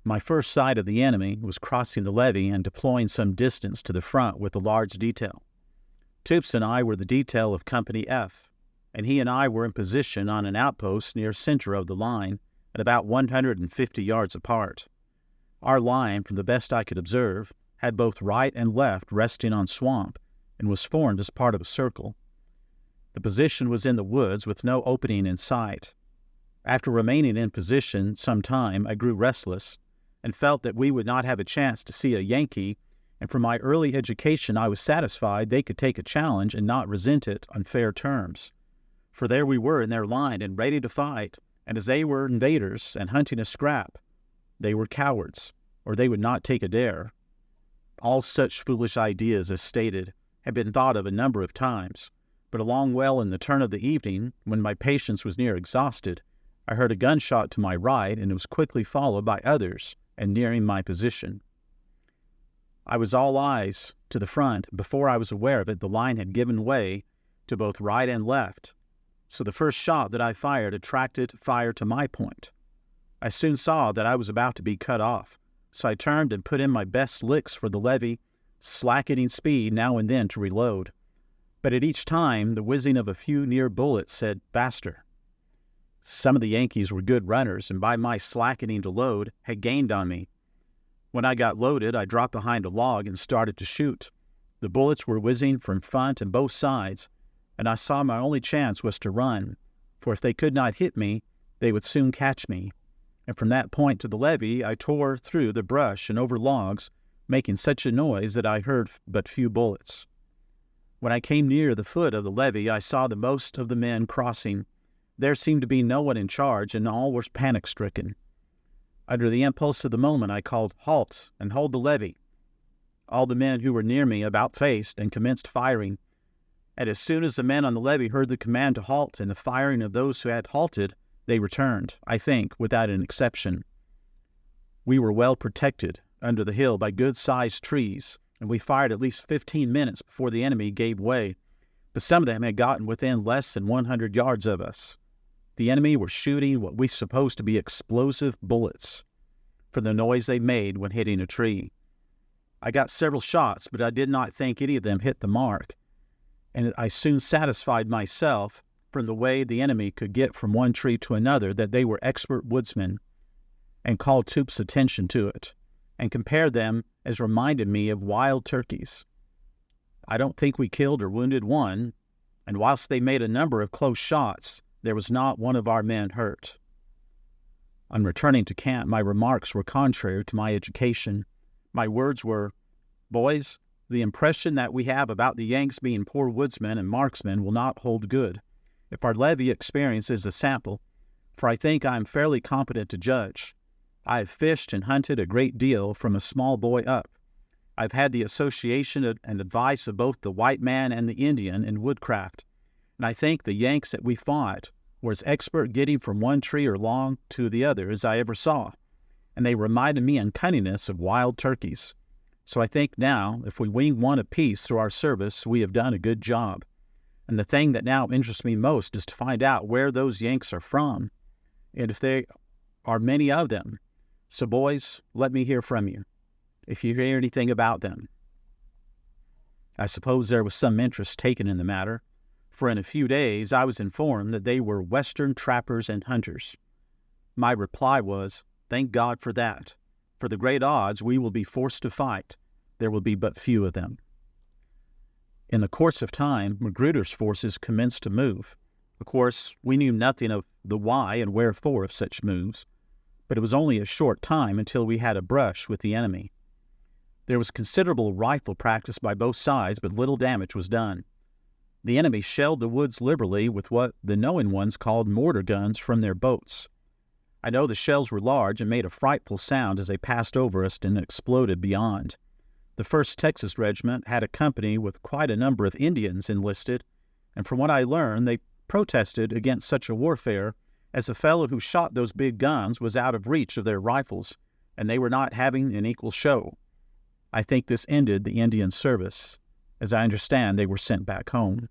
My first sight of the enemy was crossing the levee and deploying some distance to the front with a large detail. Toops and I were the detail of Company F, and he and I were in position on an outpost near center of the line at about 150 yards apart. Our line, from the best I could observe, had both right and left resting on swamp and was formed as part of a circle. The position was in the woods with no opening in sight. After remaining in position some time, I grew restless and felt that we would not have a chance to see a Yankee, and from my early education I was satisfied they could take a challenge and not resent it on fair terms. For there we were in their line and ready to fight, and as they were invaders and hunting a scrap, they were cowards, or they would not take a dare. All such foolish ideas, as stated, had been thought of a number of times, but along well in the turn of the evening, when my patience was near exhausted, I heard a gunshot to my right, and it was quickly followed by others, and nearing my position. I was all eyes to the front, and before I was aware of it, the line had given way to both right and left, so the first shot that I fired attracted fire to my point. I soon saw that I was about to be cut off, so I turned and put in my best licks for the levee, slackening speed now and then to reload. But at each time, the whizzing of a few near bullets said, "Faster." Some of the Yankees were good runners, and by my slackening to load, had gained on me. When I got loaded, I dropped behind a log and started to shoot. The bullets were whizzing from front and both sides, and I saw my only chance was to run, for if they could not hit me, they would soon catch me. And from that point to the levee, I tore through the brush and over logs, making such a noise that I heard but few bullets. When I came near the foot of the levee, I saw the most of the men crossing. There seemed to be no one in charge, and all were panic-stricken. Under the impulse of the moment, I called, "Halt, and hold the levee." All the men who were near me about-faced and commenced firing, and as soon as the men on the levee heard the command to halt and the firing of those who had halted, they returned, I think, without an exception. We were well protected under the hill by good-sized trees, and we fired at least 15 minutes before the enemy gave way, but some of them had gotten within less than 100 yards of us. The enemy were shooting what we supposed to be explosive bullets, from the noise they made when hitting a tree. I got several shots, but I did not think any of them hit the mark, and I soon satisfied myself from the way the enemy could get from one tree to another that they were expert woodsmen, and called Toops' attention to it, and compared them as reminded me of wild turkeys. I don't think we killed or wounded one, and whilst they made a number of close shots, there was not one of our men hurt. On returning to camp, my remarks were contrary to my education. My words were, "Boys, the impression that we have about the Yanks being poor woodsmen and marksmen will not hold good, if our levee experience is a sample, for I think I am fairly competent to judge. I have fished and hunted a great deal from a small boy up. I've had the association and advice of both the white man and the Indian in woodcraft, and I think the Yanks that we fought were as expert getting from one tree or log to the other as I ever saw, and they reminded me in cunningness of wild turkeys. So I think now, if we wing one apiece through our service, we have done a good job. And the thing that now interests me most is to find out where those Yanks are from, and if there are many of them. So boys, let me hear from you, if you hear anything about them." I suppose there was some interest taken in the matter, for in a few days I was informed that they were Western trappers and hunters. My reply was, "Thank God for that. For the great odds we will be forced to fight, there will be but few of them." In the course of time, Magruder's forces commenced to move. Of course, we knew nothing of the why and wherefore of such moves, but it was only a short time until we had a brush with the enemy. There was considerable rifle practice by both sides, but little damage was done. The enemy shelled the woods liberally with what the knowing ones called mortar guns from their boats. I know the shells were large and made a frightful sound as they passed over us and exploded beyond. The 1st Texas Regiment had a company with quite a number of Indians enlisted, and from what I learned, they protested against such a warfare, as the fellow who shot those big guns was out of reach of their rifles, and they were not having an equal show. I think this ended the Indian service. As I understand, they were sent back home.